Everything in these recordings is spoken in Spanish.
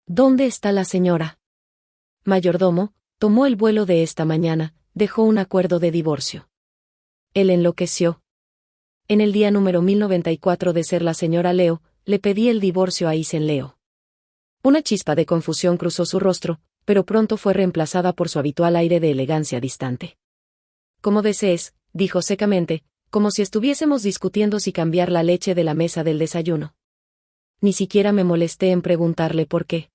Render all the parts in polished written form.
¿Dónde está la señora? Mayordomo, tomó el vuelo de esta mañana, dejó un acuerdo de divorcio. Él enloqueció. En el día número 1094 de ser la señora Leo, le pedí el divorcio a Isen Leo. Una chispa de confusión cruzó su rostro, pero pronto fue reemplazada por su habitual aire de elegancia distante. Como desees, dijo secamente, como si estuviésemos discutiendo si cambiar la leche de la mesa del desayuno. Ni siquiera me molesté en preguntarle por qué.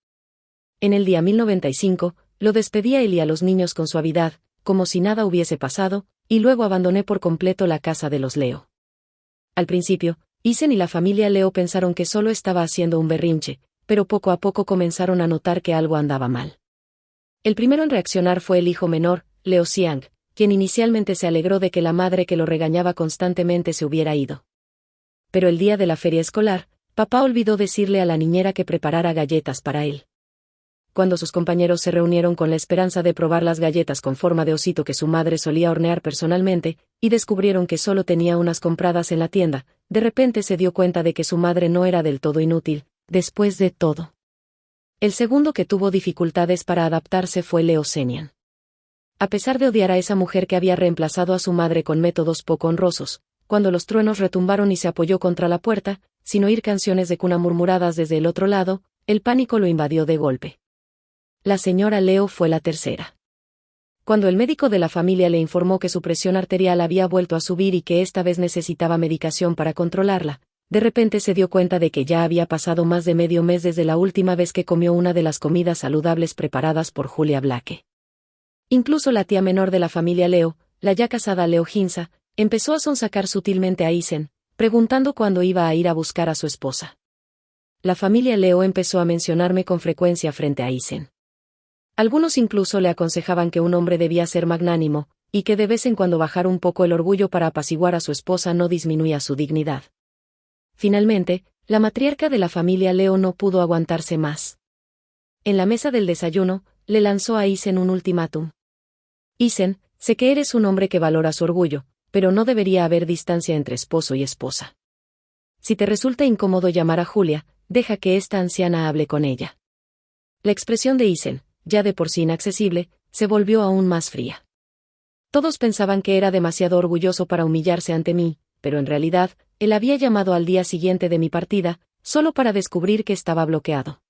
En el día 1095, lo despedí a él y a los niños con suavidad, como si nada hubiese pasado, y luego abandoné por completo la casa de los Leo. Al principio, Isen y la familia Leo pensaron que solo estaba haciendo un berrinche, pero poco a poco comenzaron a notar que algo andaba mal. El primero en reaccionar fue el hijo menor, Leo Xiang, quien inicialmente se alegró de que la madre que lo regañaba constantemente se hubiera ido. Pero el día de la feria escolar, papá olvidó decirle a la niñera que preparara galletas para él. Cuando sus compañeros se reunieron con la esperanza de probar las galletas con forma de osito que su madre solía hornear personalmente, y descubrieron que solo tenía unas compradas en la tienda, de repente se dio cuenta de que su madre no era del todo inútil, después de todo. El segundo que tuvo dificultades para adaptarse fue Leo Zenian. A pesar de odiar a esa mujer que había reemplazado a su madre con métodos poco honrosos, cuando los truenos retumbaron y se apoyó contra la puerta, sin oír canciones de cuna murmuradas desde el otro lado, el pánico lo invadió de golpe. La señora Leo fue la tercera. Cuando el médico de la familia le informó que su presión arterial había vuelto a subir y que esta vez necesitaba medicación para controlarla, de repente se dio cuenta de que ya había pasado más de medio mes desde la última vez que comió una de las comidas saludables preparadas por Julia Blake. Incluso la tía menor de la familia Leo, la ya casada Leo Ginza, empezó a sonsacar sutilmente a Isen, preguntando cuándo iba a ir a buscar a su esposa. La familia Leo empezó a mencionarme con frecuencia frente a Isen. Algunos incluso le aconsejaban que un hombre debía ser magnánimo, y que de vez en cuando bajar un poco el orgullo para apaciguar a su esposa no disminuía su dignidad. Finalmente, la matriarca de la familia Leo no pudo aguantarse más. En la mesa del desayuno, le lanzó a Isen un ultimátum. Isen, sé que eres un hombre que valora su orgullo, pero no debería haber distancia entre esposo y esposa. Si te resulta incómodo llamar a Julia, deja que esta anciana hable con ella. La expresión de Isen, ya de por sí inaccesible, se volvió aún más fría. Todos pensaban que era demasiado orgulloso para humillarse ante mí, pero en realidad, él había llamado al día siguiente de mi partida, solo para descubrir que estaba bloqueado.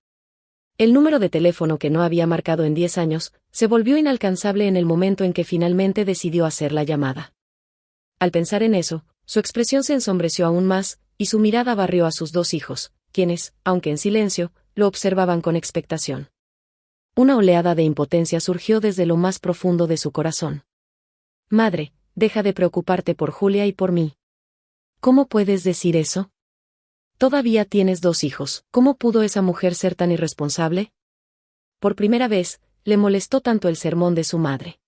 El número de teléfono que no había marcado en 10 años, se volvió inalcanzable en el momento en que finalmente decidió hacer la llamada. Al pensar en eso, su expresión se ensombreció aún más, y su mirada barrió a sus dos hijos, quienes, aunque en silencio, lo observaban con expectación. Una oleada de impotencia surgió desde lo más profundo de su corazón. Madre, deja de preocuparte por Julia y por mí. ¿Cómo puedes decir eso? Todavía tienes 2 hijos, ¿cómo pudo esa mujer ser tan irresponsable? Por primera vez, le molestó tanto el sermón de su madre.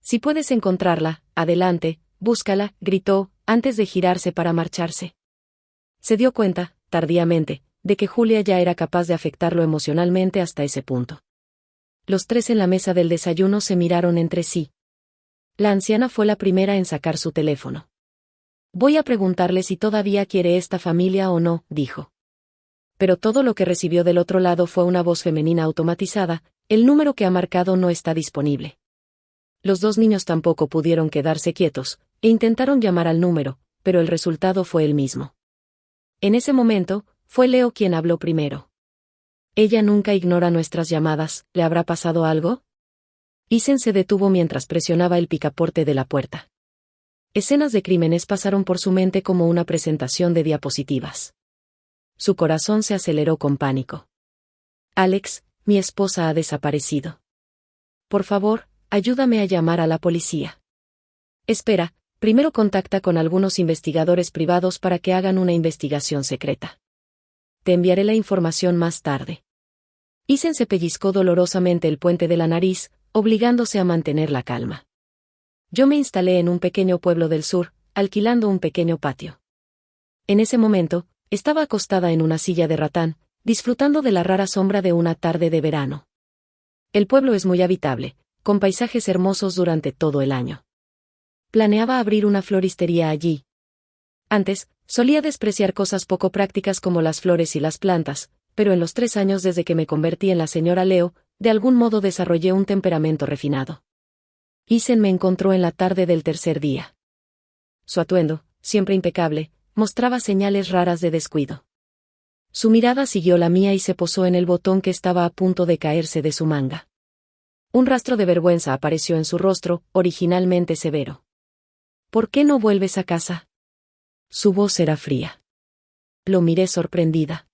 Si puedes encontrarla, adelante, búscala, gritó, antes de girarse para marcharse. Se dio cuenta, tardíamente, de que Julia ya era capaz de afectarlo emocionalmente hasta ese punto. Los 3 en la mesa del desayuno se miraron entre sí. La anciana fue la primera en sacar su teléfono. Voy a preguntarle si todavía quiere esta familia o no, dijo. Pero todo lo que recibió del otro lado fue una voz femenina automatizada, el número que ha marcado no está disponible. Los 2 niños tampoco pudieron quedarse quietos, e intentaron llamar al número, pero el resultado fue el mismo. En ese momento, fue Leo quien habló primero. Ella nunca ignora nuestras llamadas, ¿le habrá pasado algo? Isen se detuvo mientras presionaba el picaporte de la puerta. Escenas de crímenes pasaron por su mente como una presentación de diapositivas. Su corazón se aceleró con pánico. Alex, mi esposa ha desaparecido. Por favor, ayúdame a llamar a la policía. Espera, primero contacta con algunos investigadores privados para que hagan una investigación secreta. Te enviaré la información más tarde. Isen se pellizcó dolorosamente el puente de la nariz, obligándose a mantener la calma. Yo me instalé en un pequeño pueblo del sur, alquilando un pequeño patio. En ese momento, estaba acostada en una silla de ratán, disfrutando de la rara sombra de una tarde de verano. El pueblo es muy habitable, con paisajes hermosos durante todo el año. Planeaba abrir una floristería allí. Antes, solía despreciar cosas poco prácticas como las flores y las plantas, pero en los 3 años desde que me convertí en la señora Leo, de algún modo desarrollé un temperamento refinado. Isen me encontró en la tarde del tercer día. Su atuendo, siempre impecable, mostraba señales raras de descuido. Su mirada siguió la mía y se posó en el botón que estaba a punto de caerse de su manga. Un rastro de vergüenza apareció en su rostro, originalmente severo. ¿Por qué no vuelves a casa? Su voz era fría. Lo miré sorprendida.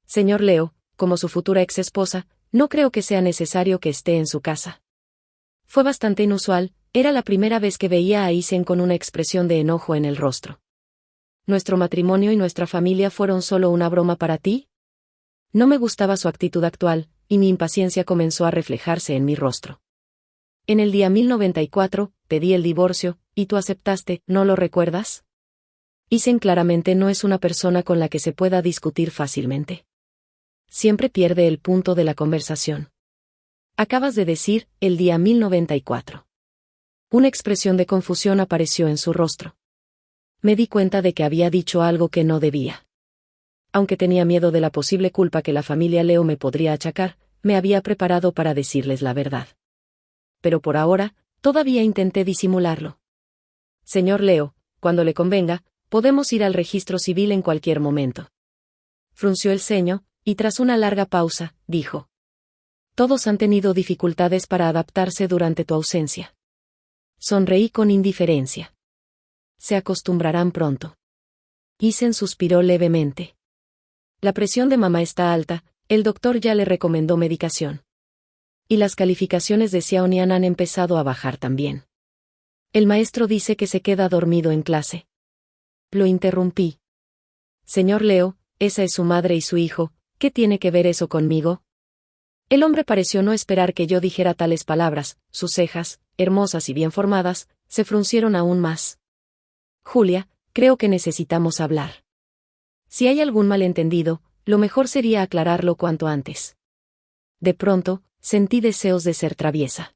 Señor Leo, como su futura exesposa, no creo que sea necesario que esté en su casa. Fue bastante inusual, era la primera vez que veía a Isen con una expresión de enojo en el rostro. ¿Nuestro matrimonio y nuestra familia fueron solo una broma para ti? No me gustaba su actitud actual, y mi impaciencia comenzó a reflejarse en mi rostro. En el día 1094, pedí el divorcio, y tú aceptaste, ¿no lo recuerdas? Isen claramente no es una persona con la que se pueda discutir fácilmente. Siempre pierde el punto de la conversación. Acabas de decir, el día 1094. Una expresión de confusión apareció en su rostro. Me di cuenta de que había dicho algo que no debía. Aunque tenía miedo de la posible culpa que la familia Leo me podría achacar, me había preparado para decirles la verdad. Pero por ahora, todavía intenté disimularlo. Señor Leo, cuando le convenga, podemos ir al registro civil en cualquier momento. Frunció el ceño, y tras una larga pausa, dijo. Todos han tenido dificultades para adaptarse durante tu ausencia. Sonreí con indiferencia. Se acostumbrarán pronto. Isen suspiró levemente. La presión de mamá está alta, el doctor ya le recomendó medicación. Y las calificaciones de Xiaonian han empezado a bajar también. El maestro dice que se queda dormido en clase. Lo interrumpí. Señor Leo, esa es su madre y su hijo, ¿qué tiene que ver eso conmigo? El hombre pareció no esperar que yo dijera tales palabras, sus cejas, hermosas y bien formadas, se fruncieron aún más. Julia, creo que necesitamos hablar. Si hay algún malentendido, lo mejor sería aclararlo cuanto antes. De pronto, sentí deseos de ser traviesa.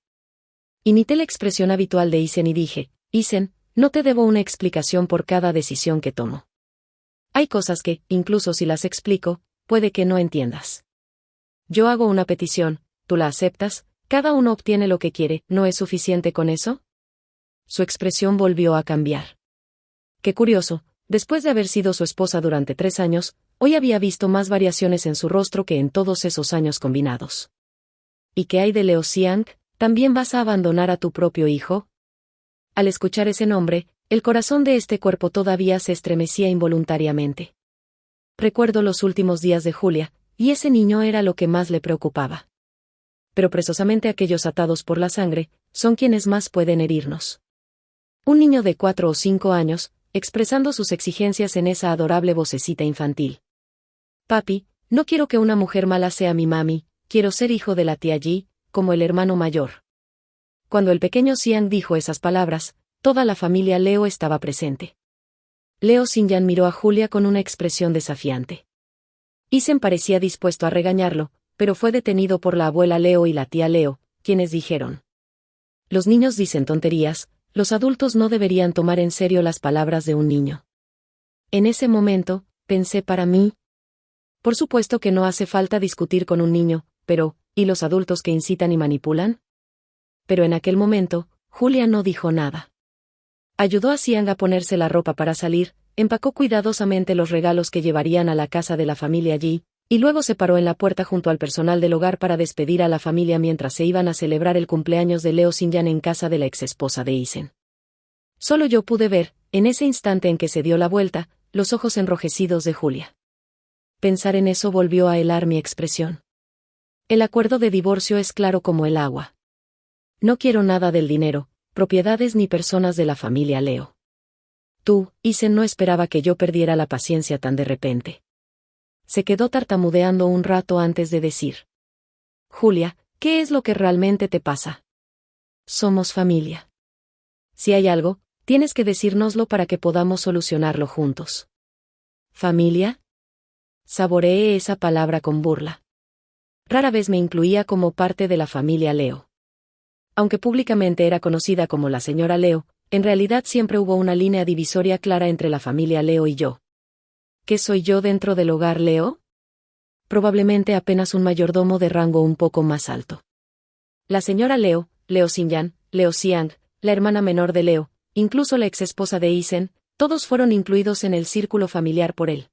Imité la expresión habitual de Isen y dije, Isen, no te debo una explicación por cada decisión que tomo. Hay cosas que, incluso si las explico, puede que no entiendas. Yo hago una petición, tú la aceptas, cada uno obtiene lo que quiere, ¿no es suficiente con eso? Su expresión volvió a cambiar. Qué curioso, después de haber sido su esposa durante 3 años, hoy había visto más variaciones en su rostro que en todos esos años combinados. ¿Y qué hay de Leo Xiang? ¿También vas a abandonar a tu propio hijo? Al escuchar ese nombre, el corazón de este cuerpo todavía se estremecía involuntariamente. Recuerdo los últimos días de Julia, y ese niño era lo que más le preocupaba. Pero precisamente aquellos atados por la sangre, son quienes más pueden herirnos. Un niño de 4 o 5 años, expresando sus exigencias en esa adorable vocecita infantil. Papi, no quiero que una mujer mala sea mi mami, quiero ser hijo de la tía Yi, como el hermano mayor. Cuando el pequeño Xiang dijo esas palabras, toda la familia Leo estaba presente. Leo Xinyan miró a Julia con una expresión desafiante. Isen parecía dispuesto a regañarlo, pero fue detenido por la abuela Leo y la tía Leo, quienes dijeron. Los niños dicen tonterías, los adultos no deberían tomar en serio las palabras de un niño. En ese momento, pensé para mí. Por supuesto que no hace falta discutir con un niño, pero, ¿y los adultos que incitan y manipulan? Pero en aquel momento, Julia no dijo nada. Ayudó a Xiang a ponerse la ropa para salir, empacó cuidadosamente los regalos que llevarían a la casa de la familia Yi, y luego se paró en la puerta junto al personal del hogar para despedir a la familia mientras se iban a celebrar el cumpleaños de Leo Xinyan en casa de la exesposa de Isen. Solo yo pude ver, en ese instante en que se dio la vuelta, los ojos enrojecidos de Julia. Pensar en eso volvió a helar mi expresión. El acuerdo de divorcio es claro como el agua. No quiero nada del dinero, propiedades ni personas de la familia Leo. Tú, Isen, no esperaba que yo perdiera la paciencia tan de repente. Se quedó tartamudeando un rato antes de decir. Julia, ¿qué es lo que realmente te pasa? Somos familia. Si hay algo, tienes que decírnoslo para que podamos solucionarlo juntos. ¿Familia? Saboreé esa palabra con burla. Rara vez me incluía como parte de la familia Leo. Aunque públicamente era conocida como la señora Leo, en realidad siempre hubo una línea divisoria clara entre la familia Leo y yo. ¿Qué soy yo dentro del hogar Leo? probablemente apenas un mayordomo de rango un poco más alto. La señora Leo, Leo Xinyan, Leo Xiang, la hermana menor de Leo, incluso la exesposa de Isen, todos fueron incluidos en el círculo familiar por él.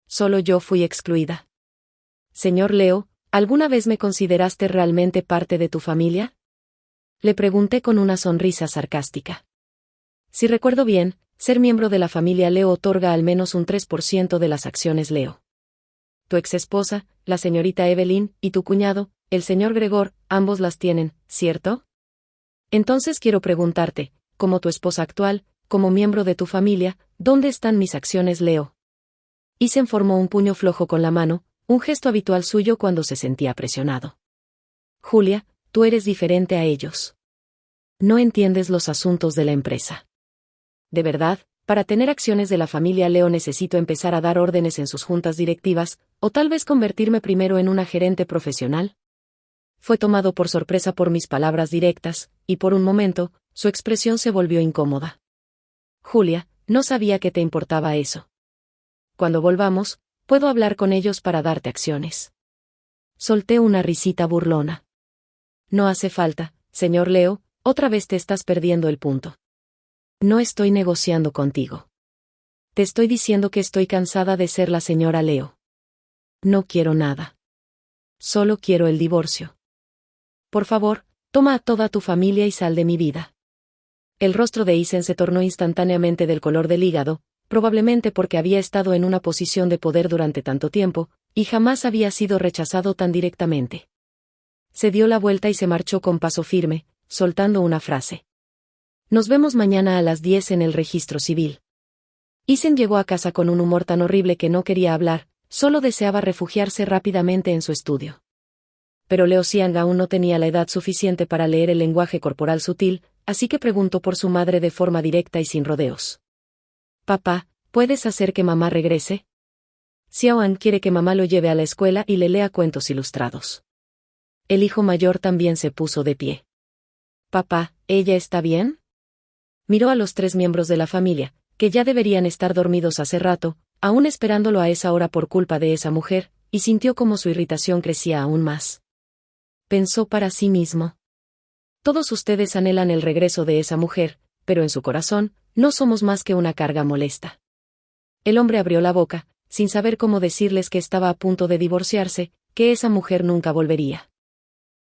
Solo yo fui excluida. Señor Leo, ¿alguna vez me consideraste realmente parte de tu familia? Le pregunté con una sonrisa sarcástica. Si recuerdo bien, ser miembro de la familia Leo otorga al menos un 3% de las acciones Leo. Tu exesposa, la señorita Evelyn, y tu cuñado, el señor Gregor, ambos las tienen, ¿cierto? Entonces quiero preguntarte, como tu esposa actual, como miembro de tu familia, ¿dónde están mis acciones Leo? Isen formó un puño flojo con la mano, un gesto habitual suyo cuando se sentía presionado. Julia, tú eres diferente a ellos. No entiendes los asuntos de la empresa. De verdad, para tener acciones de la familia Leo necesito empezar a dar órdenes en sus juntas directivas, o tal vez convertirme primero en una gerente profesional. Fue tomado por sorpresa por mis palabras directas, y por un momento, su expresión se volvió incómoda. Julia, no sabía que te importaba eso. Cuando volvamos, puedo hablar con ellos para darte acciones. Solté una risita burlona. No hace falta, señor Leo, otra vez te estás perdiendo el punto. No estoy negociando contigo. Te estoy diciendo que estoy cansada de ser la señora Leo. No quiero nada. Solo quiero el divorcio. Por favor, toma a toda tu familia y sal de mi vida. El rostro de Isen se tornó instantáneamente del color del hígado, probablemente porque había estado en una posición de poder durante tanto tiempo, y jamás había sido rechazado tan directamente. Se dio la vuelta y se marchó con paso firme, soltando una frase. Nos vemos mañana a las 10 en el registro civil. Isen llegó a casa con un humor tan horrible que no quería hablar, solo deseaba refugiarse rápidamente en su estudio. Pero Leo Xiang aún no tenía la edad suficiente para leer el lenguaje corporal sutil, así que preguntó por su madre de forma directa y sin rodeos. Papá, ¿puedes hacer que mamá regrese? Xiaoan quiere que mamá lo lleve a la escuela y le lea cuentos ilustrados. El hijo mayor también se puso de pie. Papá, ¿ella está bien? Miró a los 3 miembros de la familia, que ya deberían estar dormidos hace rato, aún esperándolo a esa hora por culpa de esa mujer, y sintió como su irritación crecía aún más. Pensó para sí mismo. Todos ustedes anhelan el regreso de esa mujer, pero en su corazón, no somos más que una carga molesta. El hombre abrió la boca, sin saber cómo decirles que estaba a punto de divorciarse, que esa mujer nunca volvería.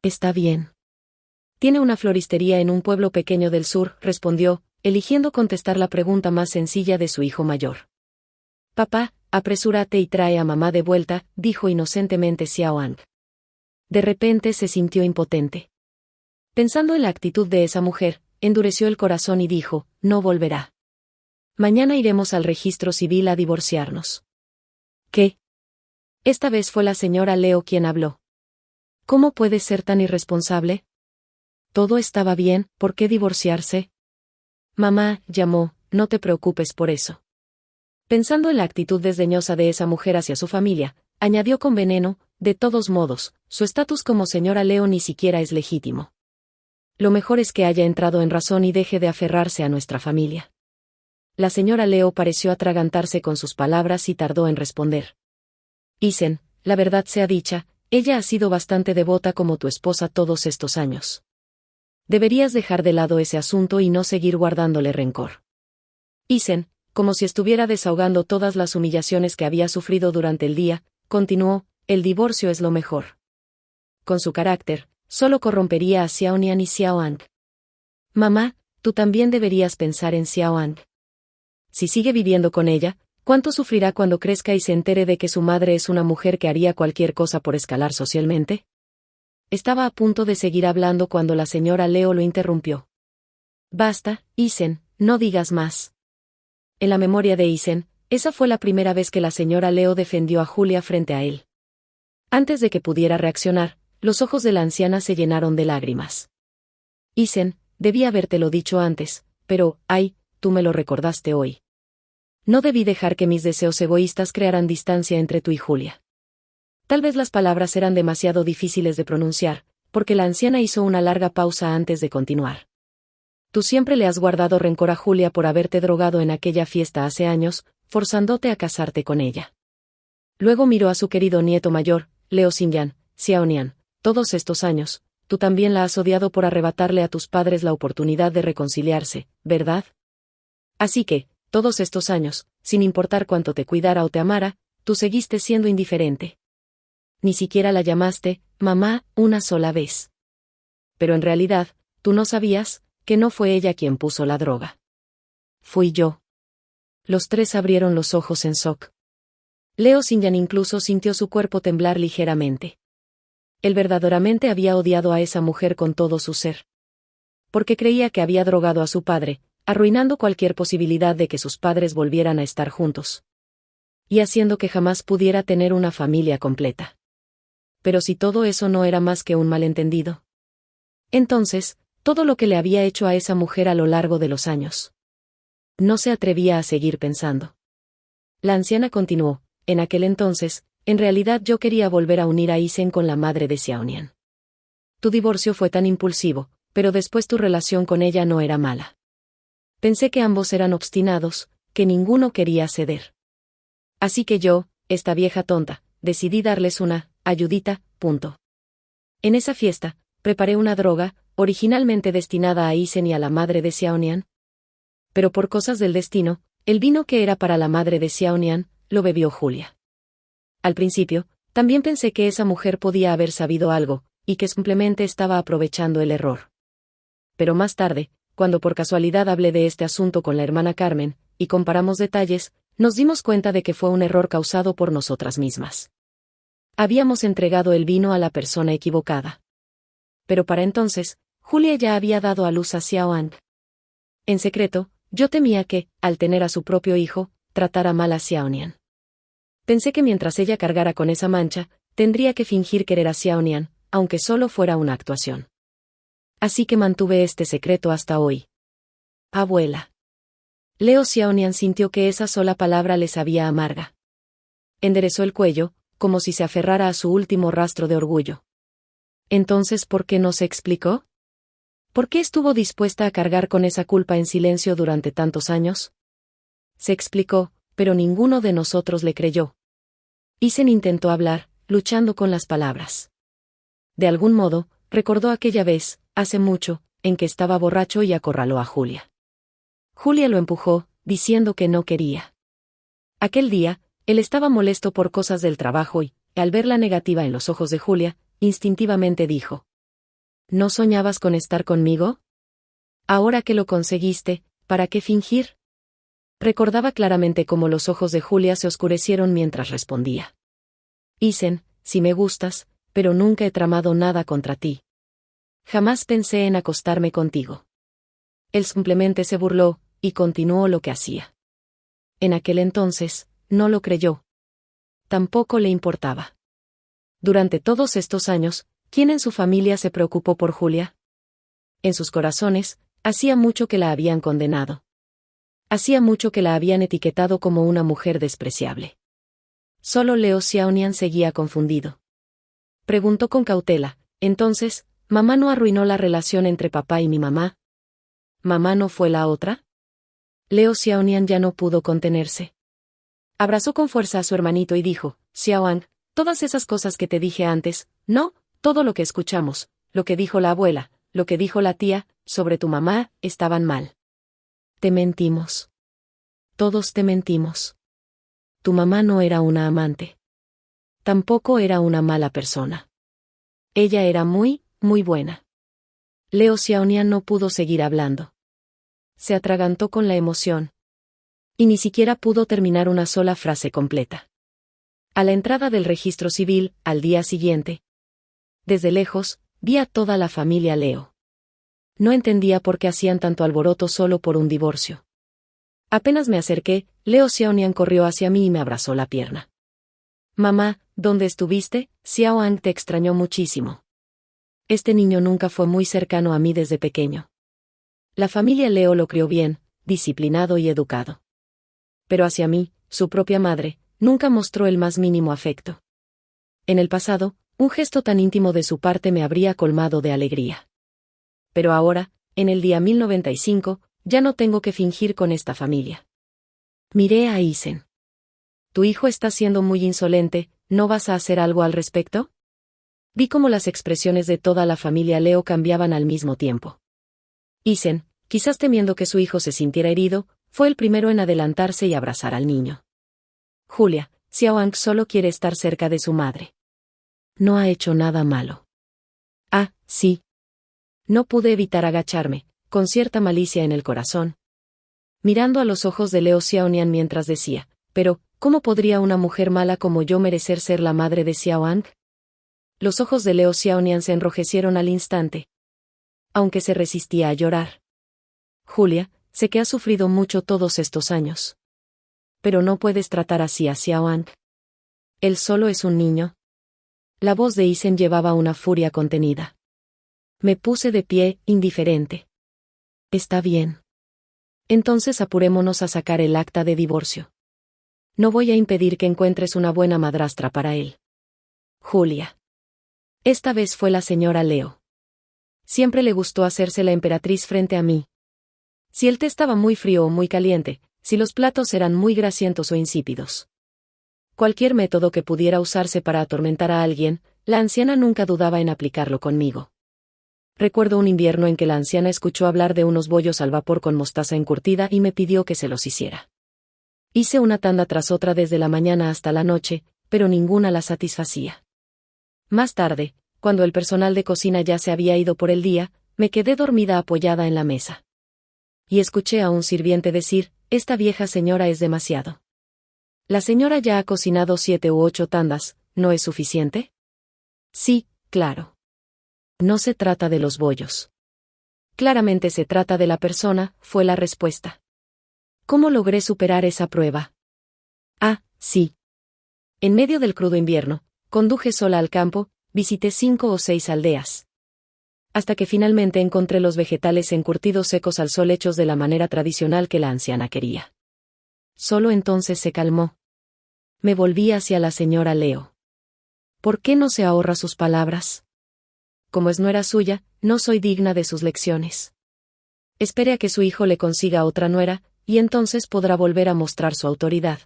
Está bien. Tiene una floristería en un pueblo pequeño del sur, respondió, eligiendo contestar la pregunta más sencilla de su hijo mayor. Papá, apresúrate y trae a mamá de vuelta, dijo inocentemente Xiaoan. De repente se sintió impotente. Pensando en la actitud de esa mujer, endureció el corazón y dijo, no volverá. Mañana iremos al registro civil a divorciarnos. ¿Qué? Esta vez fue la señora Leo quien habló. ¿Cómo puede ser tan irresponsable? Todo estaba bien, ¿por qué divorciarse? Mamá, llamó, no te preocupes por eso. Pensando en la actitud desdeñosa de esa mujer hacia su familia, añadió con veneno, de todos modos, su estatus como señora Leo ni siquiera es legítimo. Lo mejor es que haya entrado en razón y deje de aferrarse a nuestra familia. La señora Leo pareció atragantarse con sus palabras y tardó en responder. Isen, la verdad sea dicha, ella ha sido bastante devota como tu esposa todos estos años. Deberías dejar de lado ese asunto y no seguir guardándole rencor. Isen, como si estuviera desahogando todas las humillaciones que había sufrido durante el día, continuó, el divorcio es lo mejor. Con su carácter, solo corrompería a Xiaonian y Xiaoang. Mamá, tú también deberías pensar en Xiaoang. Si sigue viviendo con ella, ¿cuánto sufrirá cuando crezca y se entere de que su madre es una mujer que haría cualquier cosa por escalar socialmente? Estaba a punto de seguir hablando cuando la señora Leo lo interrumpió. Basta, Isen, no digas más. En la memoria de Isen, esa fue la primera vez que la señora Leo defendió a Julia frente a él. Antes de que pudiera reaccionar, los ojos de la anciana se llenaron de lágrimas. Isen, debí habértelo dicho antes, pero, ay, tú me lo recordaste hoy. No debí dejar que mis deseos egoístas crearan distancia entre tú y Julia. Tal vez las palabras eran demasiado difíciles de pronunciar, porque la anciana hizo una larga pausa antes de continuar. Tú siempre le has guardado rencor a Julia por haberte drogado en aquella fiesta hace años, forzándote a casarte con ella. Luego miró a su querido nieto mayor, Leo Xinyan, Xiaonian. Todos estos años, tú también la has odiado por arrebatarle a tus padres la oportunidad de reconciliarse, ¿verdad? Así que, todos estos años, sin importar cuánto te cuidara o te amara, tú seguiste siendo indiferente. Ni siquiera la llamaste, mamá, una sola vez. Pero en realidad, tú no sabías, que no fue ella quien puso la droga. Fui yo. Los tres abrieron los ojos en shock. Leo Xinyan incluso sintió su cuerpo temblar ligeramente. Él verdaderamente había odiado a esa mujer con todo su ser. Porque creía que había drogado a su padre, arruinando cualquier posibilidad de que sus padres volvieran a estar juntos. Y haciendo que jamás pudiera tener una familia completa. Pero si todo eso no era más que un malentendido. Entonces, todo lo que le había hecho a esa mujer a lo largo de los años. No se atrevía a seguir pensando. La anciana continuó, en aquel entonces, en realidad yo quería volver a unir a Isen con la madre de Xiaonian. Tu divorcio fue tan impulsivo, pero después tu relación con ella no era mala. Pensé que ambos eran obstinados, que ninguno quería ceder. Así que yo, esta vieja tonta, decidí darles una ayudita, punto. En esa fiesta, preparé una droga, originalmente destinada a Isen y a la madre de Xiaonian. Pero por cosas del destino, el vino que era para la madre de Xiaonian, lo bebió Julia. Al principio, también pensé que esa mujer podía haber sabido algo, y que simplemente estaba aprovechando el error. Pero más tarde, cuando por casualidad hablé de este asunto con la hermana Carmen, y comparamos detalles, nos dimos cuenta de que fue un error causado por nosotras mismas. Habíamos entregado el vino a la persona equivocada. Pero para entonces, Julia ya había dado a luz a Xiaoang. En secreto, yo temía que, al tener a su propio hijo, tratara mal a Xiaonian. Pensé que mientras ella cargara con esa mancha, tendría que fingir querer a Xiaonian, aunque solo fuera una actuación. Así que mantuve este secreto hasta hoy. Abuela. Leo Xiaonian sintió que esa sola palabra le sabía amarga. Enderezó el cuello, como si se aferrara a su último rastro de orgullo. Entonces, ¿por qué no se explicó? ¿Por qué estuvo dispuesta a cargar con esa culpa en silencio durante tantos años? Se explicó, pero ninguno de nosotros le creyó. Isen intentó hablar, luchando con las palabras. De algún modo, recordó aquella vez, hace mucho, en que estaba borracho y acorraló a Julia. Julia lo empujó, diciendo que no quería. Aquel día, él estaba molesto por cosas del trabajo y, al ver la negativa en los ojos de Julia, instintivamente dijo: ¿No soñabas con estar conmigo? Ahora que lo conseguiste, ¿para qué fingir? Recordaba claramente cómo los ojos de Julia se oscurecieron mientras respondía. Isen, si me gustas, pero nunca he tramado nada contra ti. Jamás pensé en acostarme contigo. Él simplemente se burló, y continuó lo que hacía. En aquel entonces, no lo creyó. Tampoco le importaba. Durante todos estos años, ¿quién en su familia se preocupó por Julia? En sus corazones, hacía mucho que la habían condenado. Hacía mucho que la habían etiquetado como una mujer despreciable. Solo Leo Xiaonian seguía confundido. Preguntó con cautela: entonces, ¿mamá no arruinó la relación entre papá y mi mamá? ¿Mamá no fue la otra? Leo Xiaonian ya no pudo contenerse. Abrazó con fuerza a su hermanito y dijo: Xiaoang, todas esas cosas que te dije antes, no, todo lo que escuchamos, lo que dijo la abuela, lo que dijo la tía, sobre tu mamá, estaban mal. Te mentimos. Todos te mentimos. Tu mamá no era una amante. Tampoco era una mala persona. Ella era muy, muy buena. Leo Xiaonian no pudo seguir hablando. Se atragantó con la emoción. Y ni siquiera pudo terminar una sola frase completa. A la entrada del registro civil, al día siguiente. Desde lejos, vi a toda la familia Leo. No entendía por qué hacían tanto alboroto solo por un divorcio. Apenas me acerqué, Leo Xiaonian corrió hacia mí y me abrazó la pierna. Mamá, ¿dónde estuviste? Xiaoang te extrañó muchísimo. Este niño nunca fue muy cercano a mí desde pequeño. La familia Leo lo crió bien, disciplinado y educado. Pero hacia mí, su propia madre, nunca mostró el más mínimo afecto. En el pasado, un gesto tan íntimo de su parte me habría colmado de alegría. Pero ahora, en el día 1095, ya no tengo que fingir con esta familia. Miré a Isen. tu hijo está siendo muy insolente, ¿no vas a hacer algo al respecto? Vi cómo las expresiones de toda la familia Leo cambiaban al mismo tiempo. Isen, quizás temiendo que su hijo se sintiera herido, fue el primero en adelantarse y abrazar al niño. Julia, Xiaoang solo quiere estar cerca de su madre. No ha hecho nada malo. Ah, sí. No pude evitar agacharme, con cierta malicia en el corazón, mirando a los ojos de Leo Xiaonian mientras decía, pero, ¿cómo podría una mujer mala como yo merecer ser la madre de Xiaoang? Los ojos de Leo Xiaonian se enrojecieron al instante, aunque se resistía a llorar. Julia, sé que has sufrido mucho todos estos años. Pero no puedes tratar así a Xiaoang. Él solo es un niño. La voz de Isen llevaba una furia contenida. Me puse de pie, indiferente. Está bien. Entonces apurémonos a sacar el acta de divorcio. No voy a impedir que encuentres una buena madrastra para él. Julia. Esta vez fue la señora Leo. Siempre le gustó hacerse la emperatriz frente a mí. Si el té estaba muy frío o muy caliente, si los platos eran muy grasientos o insípidos. Cualquier método que pudiera usarse para atormentar a alguien, la anciana nunca dudaba en aplicarlo conmigo. Recuerdo un invierno en que la anciana escuchó hablar de unos bollos al vapor con mostaza encurtida y me pidió que se los hiciera. Hice una tanda tras otra desde la mañana hasta la noche, pero ninguna la satisfacía. Más tarde, cuando el personal de cocina ya se había ido por el día, me quedé dormida apoyada en la mesa. Y escuché a un sirviente decir, esta vieja señora es demasiado. La señora ya ha cocinado 7 u 8 tandas, ¿no es suficiente? Sí, claro. No se trata de los bollos. Claramente se trata de la persona, fue la respuesta. ¿Cómo logré superar esa prueba? Ah, sí. En medio del crudo invierno, conduje sola al campo, visité 5 o 6 aldeas. Hasta que finalmente encontré los vegetales encurtidos secos al sol hechos de la manera tradicional que la anciana quería. Solo entonces se calmó. Me volví hacia la señora Leo. ¿Por qué no se ahorra sus palabras? Como es nuera suya, no soy digna de sus lecciones. Espere a que su hijo le consiga otra nuera, y entonces podrá volver a mostrar su autoridad.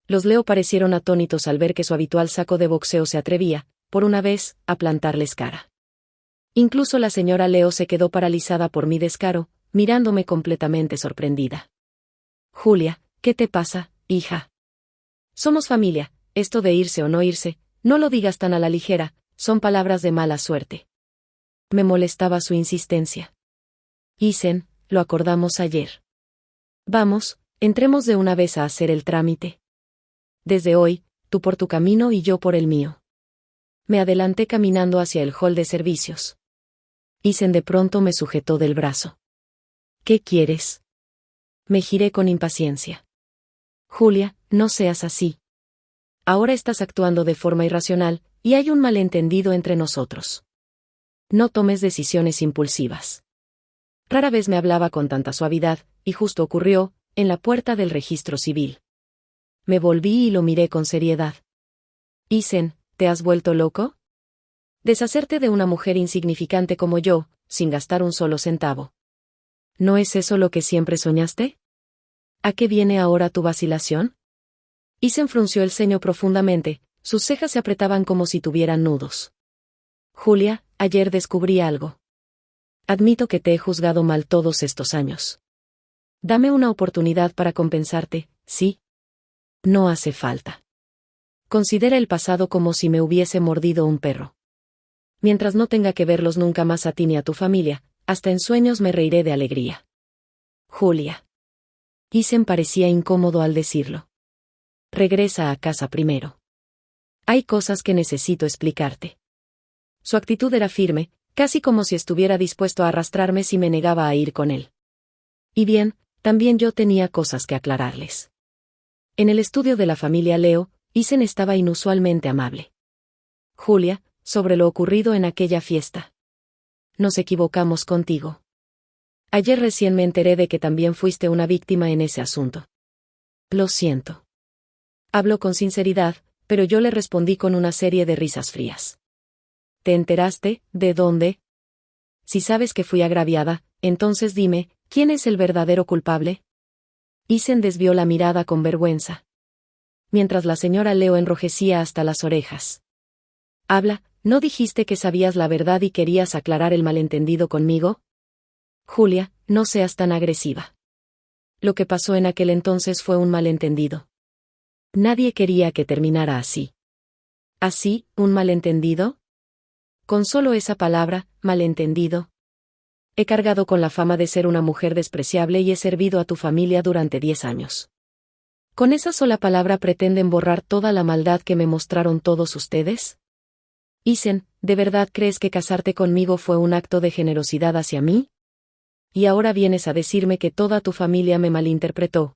Los Leo parecieron atónitos al ver que su habitual saco de boxeo se atrevía, por una vez, a plantarles cara. Incluso la señora Leo se quedó paralizada por mi descaro, mirándome completamente sorprendida. Julia, ¿qué te pasa, hija? Somos familia, esto de irse o no irse, no lo digas tan a la ligera, son palabras de mala suerte. Me molestaba su insistencia. Isen, lo acordamos ayer. Vamos, entremos de una vez a hacer el trámite. Desde hoy, tú por tu camino y yo por el mío. Me adelanté caminando hacia el hall de servicios. Isen de pronto me sujetó del brazo. ¿Qué quieres? Me giré con impaciencia. Julia, no seas así. Ahora estás actuando de forma irracional, y hay un malentendido entre nosotros. No tomes decisiones impulsivas. Rara vez me hablaba con tanta suavidad, y justo ocurrió, en la puerta del registro civil. Me volví y lo miré con seriedad. Isen, ¿te has vuelto loco? Deshacerte de una mujer insignificante como yo, sin gastar un solo centavo. ¿No es eso lo que siempre soñaste? ¿A qué viene ahora tu vacilación? Isen frunció el ceño profundamente, sus cejas se apretaban como si tuvieran nudos. Julia, ayer descubrí algo. Admito que te he juzgado mal todos estos años. Dame una oportunidad para compensarte, ¿sí? No hace falta. Considera el pasado como si me hubiese mordido un perro. Mientras no tenga que verlos nunca más a ti ni a tu familia, hasta en sueños me reiré de alegría. Julia. Isen parecía incómodo al decirlo. Regresa a casa primero. Hay cosas que necesito explicarte. Su actitud era firme, casi como si estuviera dispuesto a arrastrarme si me negaba a ir con él. Y bien, también yo tenía cosas que aclararles. En el estudio de la familia Leo, Isen estaba inusualmente amable. Julia, sobre lo ocurrido en aquella fiesta. Nos equivocamos contigo. Ayer recién me enteré de que también fuiste una víctima en ese asunto. Lo siento. Habló con sinceridad, pero yo le respondí con una serie de risas frías. ¿Te enteraste? ¿De dónde? Si sabes que fui agraviada, entonces dime, ¿quién es el verdadero culpable? Isen desvió la mirada con vergüenza. mientras la señora Leo enrojecía hasta las orejas. Habla, ¿no dijiste que sabías la verdad y querías aclarar el malentendido conmigo? Julia, no seas tan agresiva. Lo que pasó en aquel entonces fue un malentendido. Nadie quería que terminara así. ¿Así, un malentendido? Con solo esa palabra, malentendido. He cargado con la fama de ser una mujer despreciable y he servido a tu familia durante 10 años. ¿Con esa sola palabra pretenden borrar toda la maldad que me mostraron todos ustedes? Isen, ¿de verdad crees que casarte conmigo fue un acto de generosidad hacia mí? Y ahora vienes a decirme que toda tu familia me malinterpretó.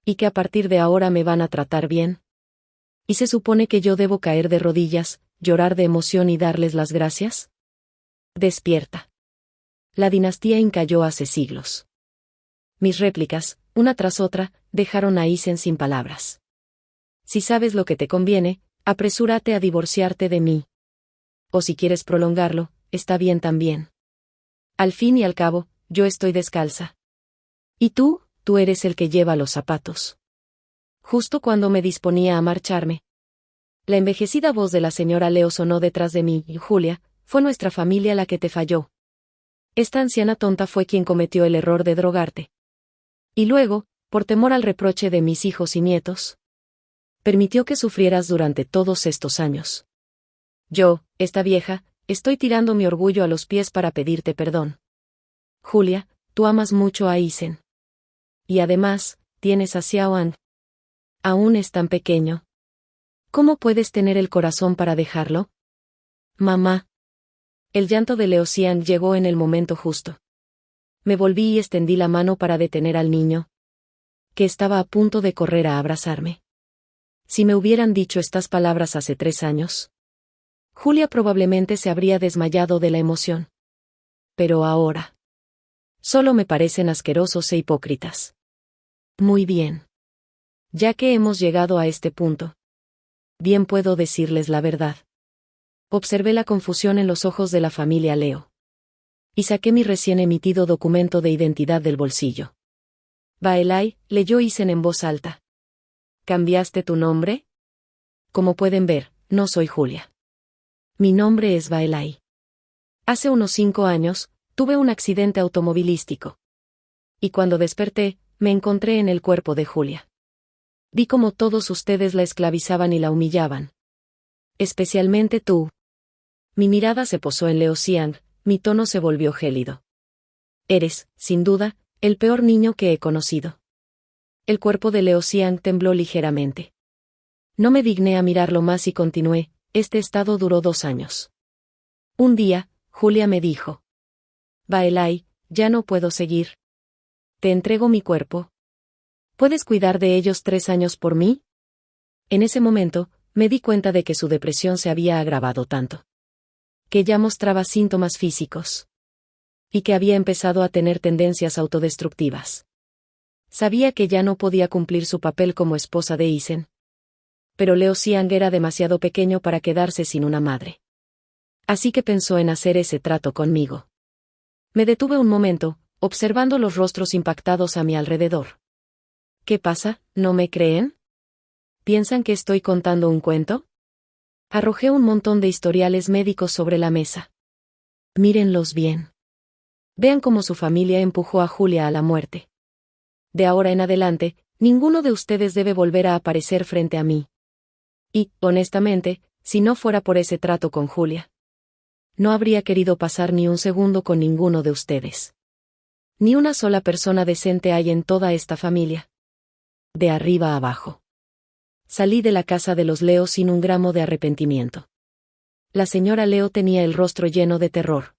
Y que a partir de ahora me van a tratar bien. ¿Y se supone que yo debo caer de rodillas, llorar de emoción y darles las gracias? Despierta. La dinastía incayó hace siglos. Mis réplicas, una tras otra, dejaron a Isen sin palabras. Si sabes lo que te conviene, apresúrate a divorciarte de mí. O si quieres prolongarlo, está bien también. Al fin y al cabo, yo estoy descalza. ¿Y tú eres el que lleva los zapatos? Justo cuando me disponía a marcharme. La envejecida voz de la señora Leo sonó detrás de mí, y Julia, fue nuestra familia la que te falló. Esta anciana tonta fue quien cometió el error de drogarte. Y luego, por temor al reproche de mis hijos y nietos, permitió que sufrieras durante todos estos años. Yo, esta vieja, estoy tirando mi orgullo a los pies para pedirte perdón. Julia, tú amas mucho a Isen. Y además, tienes a Xiaoan. Aún es tan pequeño. ¿Cómo puedes tener el corazón para dejarlo? Mamá. El llanto de Leo Xiang llegó en el momento justo. Me volví y extendí la mano para detener al niño, que estaba a punto de correr a abrazarme. Si me hubieran dicho estas palabras hace 3 años, Julia probablemente se habría desmayado de la emoción. Pero ahora, solo me parecen asquerosos e hipócritas. Muy bien. Ya que hemos llegado a este punto, bien puedo decirles la verdad. Observé la confusión en los ojos de la familia Leo. Y saqué mi recién emitido documento de identidad del bolsillo. Baelai, leyó Isen en voz alta. ¿Cambiaste tu nombre? Como pueden ver, no soy Julia. Mi nombre es Baelai. Hace unos 5 años, tuve un accidente automovilístico. Y cuando desperté, me encontré en el cuerpo de Julia. Vi cómo todos ustedes la esclavizaban y la humillaban. Especialmente tú. Mi mirada se posó en Leo Xiang, mi tono se volvió gélido. Eres, sin duda, el peor niño que he conocido. El cuerpo de Leo Xiang tembló ligeramente. No me digné a mirarlo más y continué, este estado duró 2 años. Un día, Julia me dijo. Baelai, ya no puedo seguir. Te entrego mi cuerpo. ¿Puedes cuidar de ellos 3 años por mí? En ese momento, me di cuenta de que su depresión se había agravado tanto. Que ya mostraba síntomas físicos. Y que había empezado a tener tendencias autodestructivas. Sabía que ya no podía cumplir su papel como esposa de Isen. Pero Leo Xiang era demasiado pequeño para quedarse sin una madre. Así que pensó en hacer ese trato conmigo. Me detuve un momento, observando los rostros impactados a mi alrededor. ¿Qué pasa? ¿No me creen? ¿Piensan que estoy contando un cuento? Arrojé un montón de historiales médicos sobre la mesa. Mírenlos bien. Vean cómo su familia empujó a Julia a la muerte. De ahora en adelante, ninguno de ustedes debe volver a aparecer frente a mí. Y, honestamente, si no fuera por ese trato con Julia, no habría querido pasar ni un segundo con ninguno de ustedes. Ni una sola persona decente hay en toda esta familia. De arriba a abajo. Salí de la casa de los Leo sin un gramo de arrepentimiento. La señora Leo tenía el rostro lleno de terror.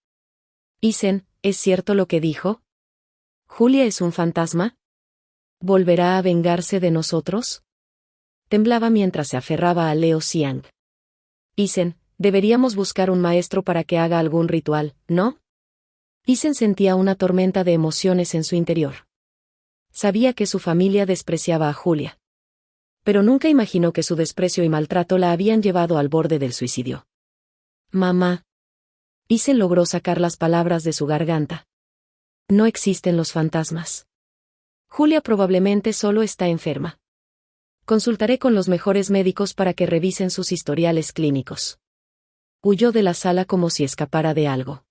Isen, ¿es cierto lo que dijo? ¿Julia es un fantasma? ¿Volverá a vengarse de nosotros? Temblaba mientras se aferraba a Leo Xiang. Isen, deberíamos buscar un maestro para que haga algún ritual, ¿no? Isen sentía una tormenta de emociones en su interior. Sabía que su familia despreciaba a Julia. Pero nunca imaginó que su desprecio y maltrato la habían llevado al borde del suicidio. Mamá. Isen logró sacar las palabras de su garganta. No existen los fantasmas. Julia probablemente solo está enferma. Consultaré con los mejores médicos para que revisen sus historiales clínicos. Huyó de la sala como si escapara de algo.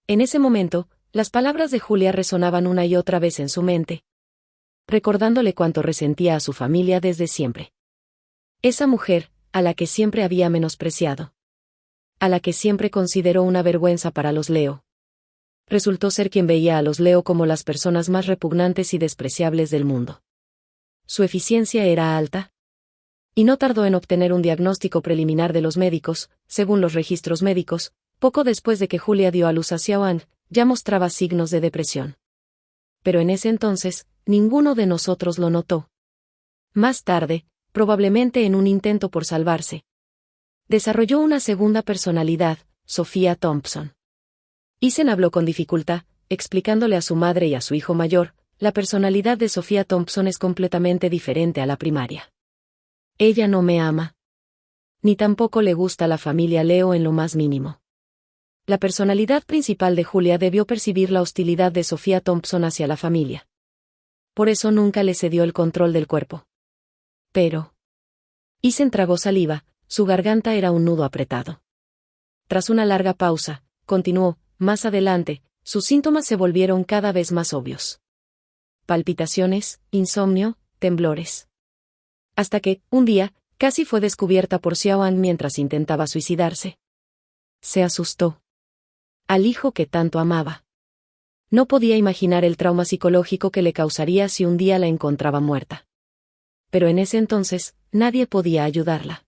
En ese momento, las palabras de Julia resonaban una y otra vez en su mente, recordándole cuánto resentía a su familia desde siempre. Esa mujer, a la que siempre había menospreciado, a la que siempre consideró una vergüenza para los Leo, resultó ser quien veía a los Leo como las personas más repugnantes y despreciables del mundo. Su eficiencia era alta, y no tardó en obtener un diagnóstico preliminar de los médicos. Según los registros médicos, poco después de que Julia dio a luz a Xiaoang, ya mostraba signos de depresión. Pero en ese entonces, ninguno de nosotros lo notó. Más tarde, probablemente en un intento por salvarse, desarrolló una segunda personalidad, Sophia Thompson. Eason habló con dificultad, explicándole a su madre y a su hijo mayor, la personalidad de Sophia Thompson es completamente diferente a la primaria. Ella no me ama. Ni tampoco le gusta la familia Leo en lo más mínimo. La personalidad principal de Julia debió percibir la hostilidad de Sophia Thompson hacia la familia. Por eso nunca le cedió el control del cuerpo. Pero Eason tragó saliva, su garganta era un nudo apretado. Tras una larga pausa, continuó, más adelante, sus síntomas se volvieron cada vez más obvios. Palpitaciones, insomnio, temblores. Hasta que, un día, casi fue descubierta por Xiaoang mientras intentaba suicidarse. Se asustó. Al hijo que tanto amaba. No podía imaginar el trauma psicológico que le causaría si un día la encontraba muerta. Pero en ese entonces, nadie podía ayudarla.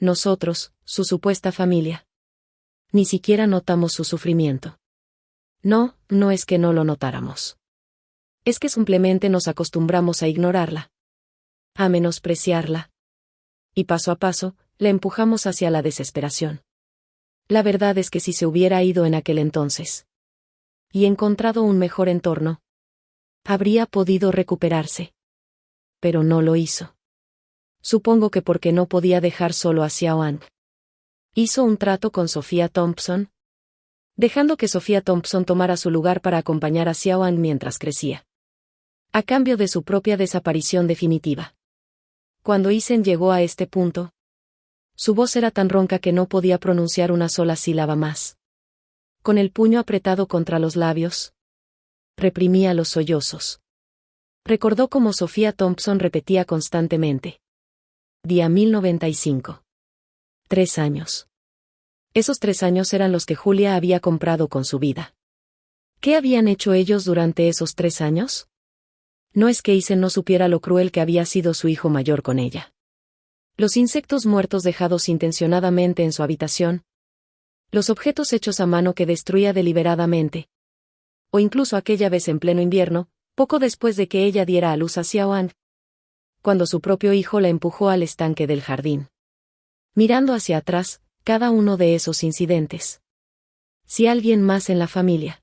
Nosotros, su supuesta familia. Ni siquiera notamos su sufrimiento. No, no es que no lo notáramos. Es que simplemente nos acostumbramos a ignorarla. A menospreciarla. Y paso a paso, la empujamos hacia la desesperación. La verdad es que si se hubiera ido en aquel entonces y encontrado un mejor entorno, habría podido recuperarse. Pero no lo hizo. Supongo que porque no podía dejar solo a Xiaoang. Hizo un trato con Sophia Thompson, dejando que Sophia Thompson tomara su lugar para acompañar a Xiaoang mientras crecía, a cambio de su propia desaparición definitiva. Cuando Eason llegó a este punto, su voz era tan ronca que no podía pronunciar una sola sílaba más. Con el puño apretado contra los labios, reprimía los sollozos. Recordó cómo Sophia Thompson repetía constantemente: Día 1095. 3 años. Esos 3 años eran los que Julia había comprado con su vida. ¿Qué habían hecho ellos durante esos 3 años? No es que Eason no supiera lo cruel que había sido su hijo mayor con ella. Los insectos muertos dejados intencionadamente en su habitación, los objetos hechos a mano que destruía deliberadamente, o incluso aquella vez en pleno invierno, poco después de que ella diera a luz a Xiaoang, cuando su propio hijo la empujó al estanque del jardín. Mirando hacia atrás, cada uno de esos incidentes. Si alguien más en la familia.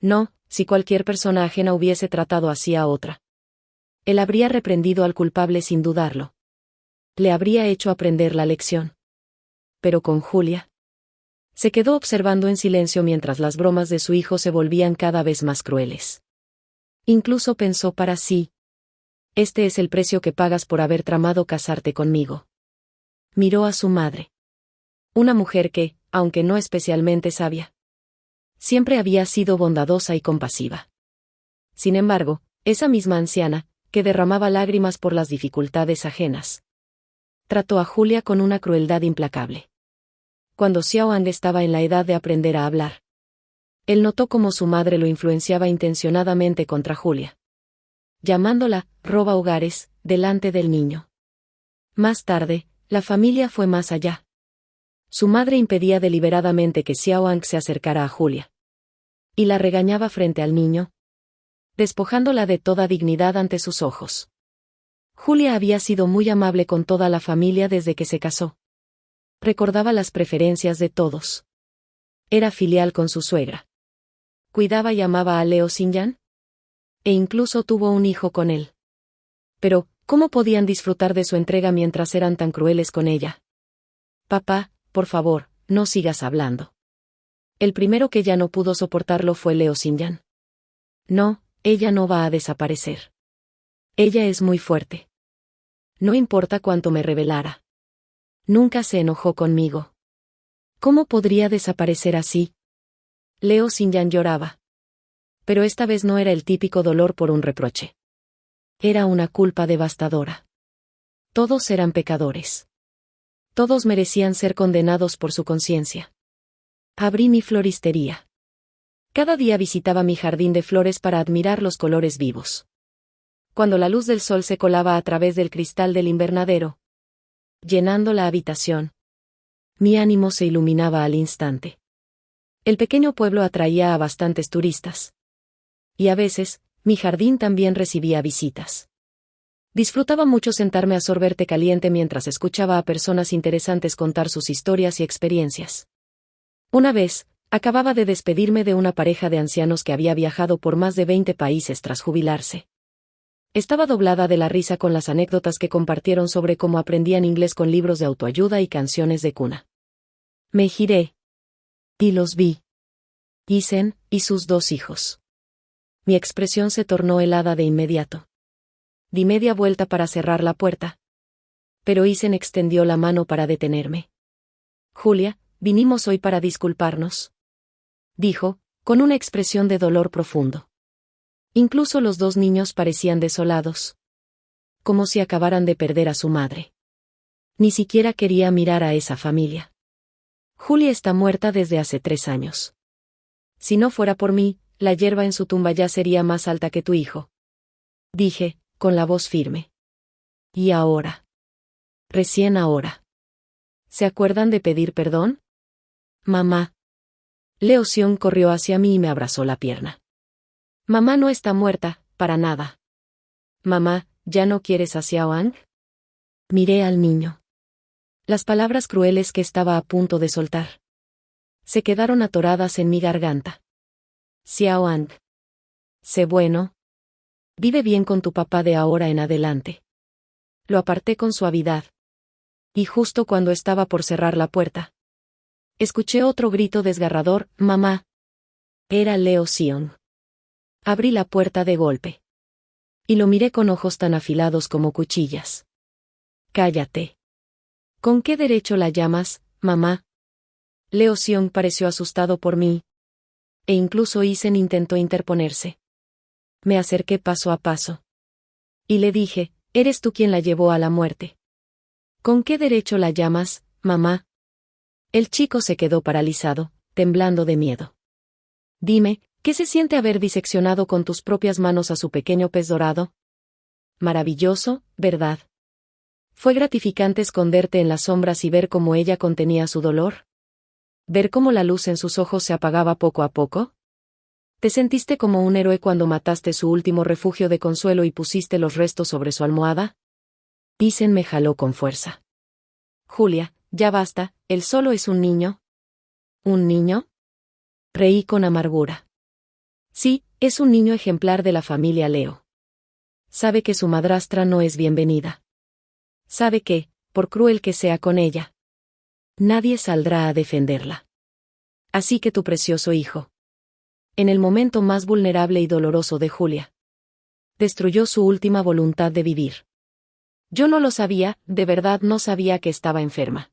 No, si cualquier persona ajena hubiese tratado así a otra. Él habría reprendido al culpable sin dudarlo. Le habría hecho aprender la lección. Pero con Julia. Se quedó observando en silencio mientras las bromas de su hijo se volvían cada vez más crueles. Incluso pensó para sí: este es el precio que pagas por haber tramado casarte conmigo. Miró a su madre. Una mujer que, aunque no especialmente sabia, siempre había sido bondadosa y compasiva. Sin embargo, esa misma anciana, que derramaba lágrimas por las dificultades ajenas, trató a Julia con una crueldad implacable. Cuando Xiaoang estaba en la edad de aprender a hablar, él notó cómo su madre lo influenciaba intencionadamente contra Julia, llamándola roba hogares delante del niño. Más tarde, la familia fue más allá. Su madre impedía deliberadamente que Xiaoang se acercara a Julia, y la regañaba frente al niño, despojándola de toda dignidad ante sus ojos. Julia había sido muy amable con toda la familia desde que se casó. Recordaba las preferencias de todos. Era filial con su suegra. Cuidaba y amaba a Leo Xinyan. E incluso tuvo un hijo con él. Pero, ¿cómo podían disfrutar de su entrega mientras eran tan crueles con ella? Papá, por favor, no sigas hablando. El primero que ya no pudo soportarlo fue Leo Xinyan. No, ella no va a desaparecer. Ella es muy fuerte. No importa cuánto me rebelara. Nunca se enojó conmigo. ¿Cómo podría desaparecer así? Leo Xinyan lloraba. Pero esta vez no era el típico dolor por un reproche. Era una culpa devastadora. Todos eran pecadores. Todos merecían ser condenados por su conciencia. Abrí mi floristería. Cada día visitaba mi jardín de flores para admirar los colores vivos. Cuando la luz del sol se colaba a través del cristal del invernadero, llenando la habitación, mi ánimo se iluminaba al instante. El pequeño pueblo atraía a bastantes turistas. Y a veces, mi jardín también recibía visitas. Disfrutaba mucho sentarme a sorber té caliente mientras escuchaba a personas interesantes contar sus historias y experiencias. Una vez, acababa de despedirme de una pareja de ancianos que había viajado por más de 20 países tras jubilarse. Estaba doblada de la risa con las anécdotas que compartieron sobre cómo aprendían inglés con libros de autoayuda y canciones de cuna. Me giré. Y los vi. Isen y sus 2 hijos. Mi expresión se tornó helada de inmediato. Di media vuelta para cerrar la puerta. Pero Isen extendió la mano para detenerme. Julia, vinimos hoy para disculparnos, dijo, con una expresión de dolor profundo. Incluso los 2 niños parecían desolados. Como si acabaran de perder a su madre. Ni siquiera quería mirar a esa familia. Julia está muerta desde hace 3 años. Si no fuera por mí, la hierba en su tumba ya sería más alta que tu hijo. Dije, con la voz firme. ¿Y ahora? Recién ahora. ¿Se acuerdan de pedir perdón? Mamá. Leo Xiong corrió hacia mí y me abrazó la pierna. Mamá no está muerta, para nada. Mamá, ¿ya no quieres a Xiaoang? Miré al niño. Las palabras crueles que estaba a punto de soltar se quedaron atoradas en mi garganta. Xiaoang. Sé bueno. Vive bien con tu papá de ahora en adelante. Lo aparté con suavidad. Y justo cuando estaba por cerrar la puerta, escuché otro grito desgarrador, mamá. Era Leo Xiong. Abrí la puerta de golpe. Y lo miré con ojos tan afilados como cuchillas. Cállate. ¿Con qué derecho la llamas, mamá? Leo Xiong pareció asustado por mí. E incluso Isen intentó interponerse. Me acerqué paso a paso. Y le dije, eres tú quien la llevó a la muerte. ¿Con qué derecho la llamas, mamá? El chico se quedó paralizado, temblando de miedo. Dime, ¿qué se siente haber diseccionado con tus propias manos a su pequeño pez dorado? Maravilloso, ¿verdad? ¿Fue gratificante esconderte en las sombras y ver cómo ella contenía su dolor? ¿Ver cómo la luz en sus ojos se apagaba poco a poco? ¿Te sentiste como un héroe cuando mataste su último refugio de consuelo y pusiste los restos sobre su almohada? Isen me jaló con fuerza. Julia, ya basta, él solo es un niño. ¿Un niño? Reí con amargura. Sí, es un niño ejemplar de la familia Leo. Sabe que su madrastra no es bienvenida. Sabe que, por cruel que sea con ella, nadie saldrá a defenderla. Así que tu precioso hijo, en el momento más vulnerable y doloroso de Julia, destruyó su última voluntad de vivir. Yo no lo sabía, de verdad no sabía que estaba enferma.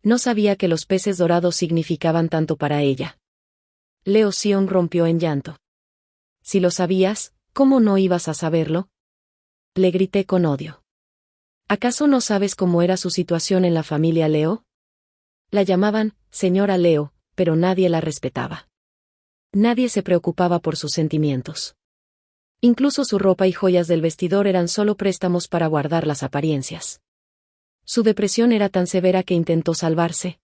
No sabía que los peces dorados significaban tanto para ella. Leo Xiong rompió en llanto. Si lo sabías, ¿cómo no ibas a saberlo? Le grité con odio. ¿Acaso no sabes cómo era su situación en la familia Leo? La llamaban señora Leo, pero nadie la respetaba. Nadie se preocupaba por sus sentimientos. Incluso su ropa y joyas del vestidor eran solo préstamos para guardar las apariencias. Su depresión era tan severa que intentó salvarse.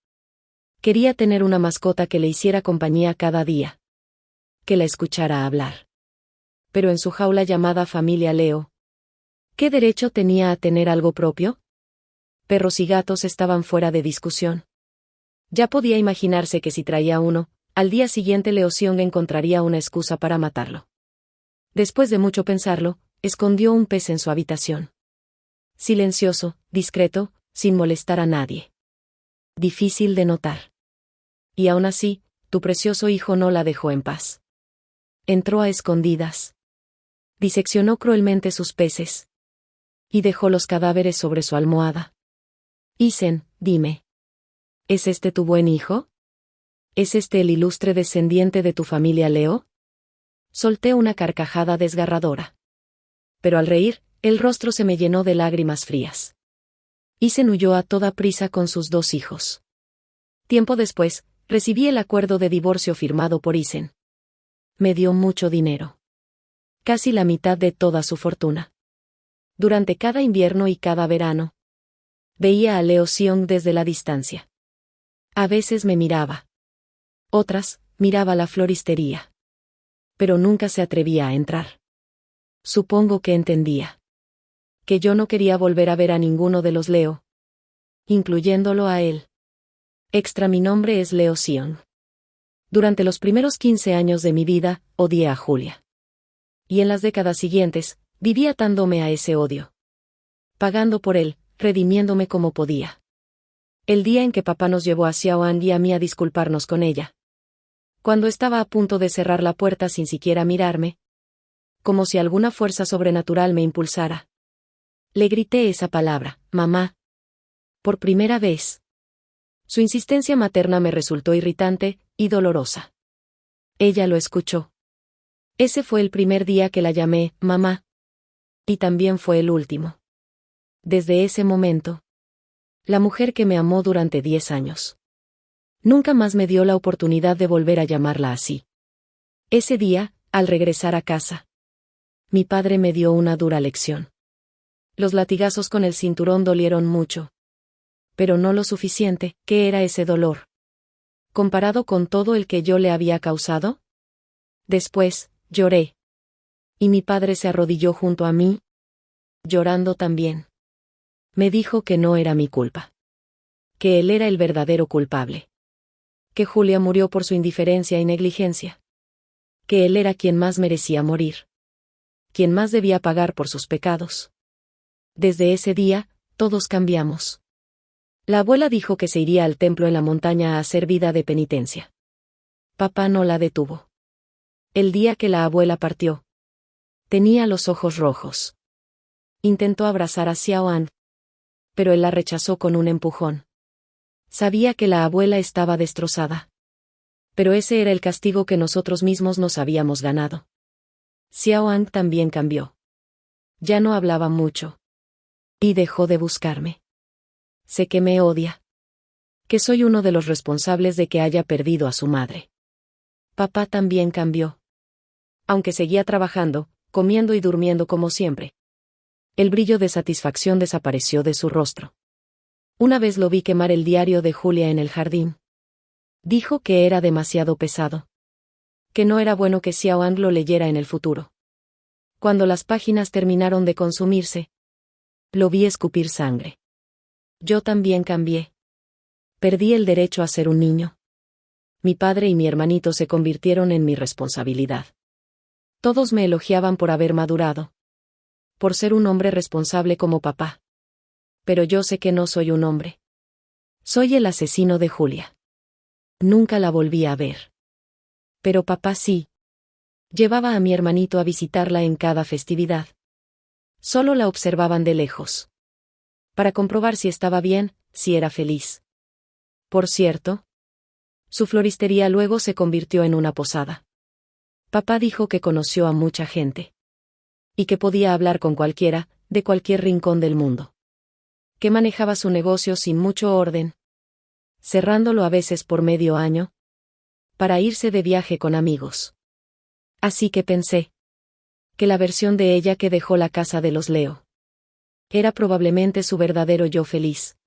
Quería tener una mascota que le hiciera compañía cada día. Que la escuchara hablar. Pero en su jaula llamada familia Leo, ¿qué derecho tenía a tener algo propio? Perros y gatos estaban fuera de discusión. Ya podía imaginarse que si traía uno, al día siguiente Leo Xiong encontraría una excusa para matarlo. Después de mucho pensarlo, escondió un pez en su habitación. Silencioso, discreto, sin molestar a nadie. Difícil de notar. Y aún así, tu precioso hijo no la dejó en paz. Entró a escondidas. Diseccionó cruelmente sus peces. Y dejó los cadáveres sobre su almohada. Isen, dime. ¿Es este tu buen hijo? ¿Es este el ilustre descendiente de tu familia Leo? Solté una carcajada desgarradora. Pero al reír, el rostro se me llenó de lágrimas frías. Isen huyó a toda prisa con sus 2 hijos. Tiempo después, recibí el acuerdo de divorcio firmado por Isen. Me dio mucho dinero. Casi la mitad de toda su fortuna. Durante cada invierno y cada verano, veía a Leo Seong desde la distancia. A veces me miraba. Otras, miraba la floristería. Pero nunca se atrevía a entrar. Supongo que entendía. Que yo no quería volver a ver a ninguno de los Leo. Incluyéndolo a él. Mi nombre es Leo Seong. Durante los primeros 15 años de mi vida, odié a Julia. Y en las décadas siguientes, viví atándome a ese odio. Pagando por él, redimiéndome como podía. El día en que papá nos llevó a Xiaoan y a mí a disculparnos con ella. Cuando estaba a punto de cerrar la puerta sin siquiera mirarme. Como si alguna fuerza sobrenatural me impulsara. Le grité esa palabra, mamá. Por primera vez. Su insistencia materna me resultó irritante y dolorosa. Ella lo escuchó. Ese fue el primer día que la llamé, mamá. Y también fue el último. Desde ese momento. La mujer que me amó durante 10 años. Nunca más me dio la oportunidad de volver a llamarla así. Ese día, al regresar a casa. Mi padre me dio una dura lección. Los latigazos con el cinturón dolieron mucho. Pero no lo suficiente. ¿Qué era ese dolor? ¿Comparado con todo el que yo le había causado? Después, lloré. Y mi padre se arrodilló junto a mí. Llorando también. Me dijo que no era mi culpa. Que él era el verdadero culpable. Que Julia murió por su indiferencia y negligencia. Que él era quien más merecía morir. Quien más debía pagar por sus pecados. Desde ese día, todos cambiamos. La abuela dijo que se iría al templo en la montaña a hacer vida de penitencia. Papá no la detuvo. El día que la abuela partió. Tenía los ojos rojos. Intentó abrazar a Xiaoan. Pero él la rechazó con un empujón. Sabía que la abuela estaba destrozada. Pero ese era el castigo que nosotros mismos nos habíamos ganado. Xiaoan también cambió. Ya no hablaba mucho. Y dejó de buscarme. Sé que me odia. Que soy uno de los responsables de que haya perdido a su madre. Papá también cambió. Aunque seguía trabajando, comiendo y durmiendo como siempre. El brillo de satisfacción desapareció de su rostro. Una vez lo vi quemar el diario de Julia en el jardín. Dijo que era demasiado pesado. Que no era bueno que Xiaoan lo leyera en el futuro. Cuando las páginas terminaron de consumirse, lo vi escupir sangre. Yo también cambié. Perdí el derecho a ser un niño. Mi padre y mi hermanito se convirtieron en mi responsabilidad. Todos me elogiaban por haber madurado. Por ser un hombre responsable como papá. Pero yo sé que no soy un hombre. Soy el asesino de Julia. Nunca la volví a ver. Pero papá sí. Llevaba a mi hermanito a visitarla en cada festividad. Solo la observaban de lejos. Para comprobar si estaba bien, si era feliz. Por cierto, su floristería luego se convirtió en una posada. Papá dijo que conoció a mucha gente. Y que podía hablar con cualquiera, de cualquier rincón del mundo. Que manejaba su negocio sin mucho orden. Cerrándolo a veces por medio año. Para irse de viaje con amigos. Así que pensé. Que la versión de ella que dejó la casa de los Leo. Era probablemente su verdadero yo feliz.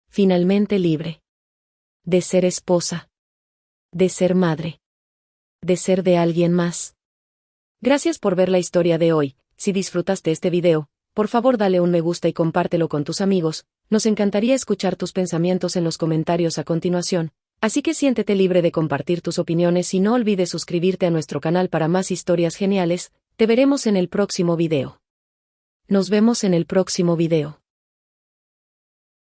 Finalmente libre. De ser esposa. De ser madre. De ser de alguien más. Gracias por ver la historia de hoy. Si disfrutaste este video, por favor dale un me gusta y compártelo con tus amigos. Nos encantaría escuchar tus pensamientos en los comentarios a continuación, así que siéntete libre de compartir tus opiniones y no olvides suscribirte a nuestro canal para más historias geniales. Te veremos en el próximo video. Nos vemos en el próximo video.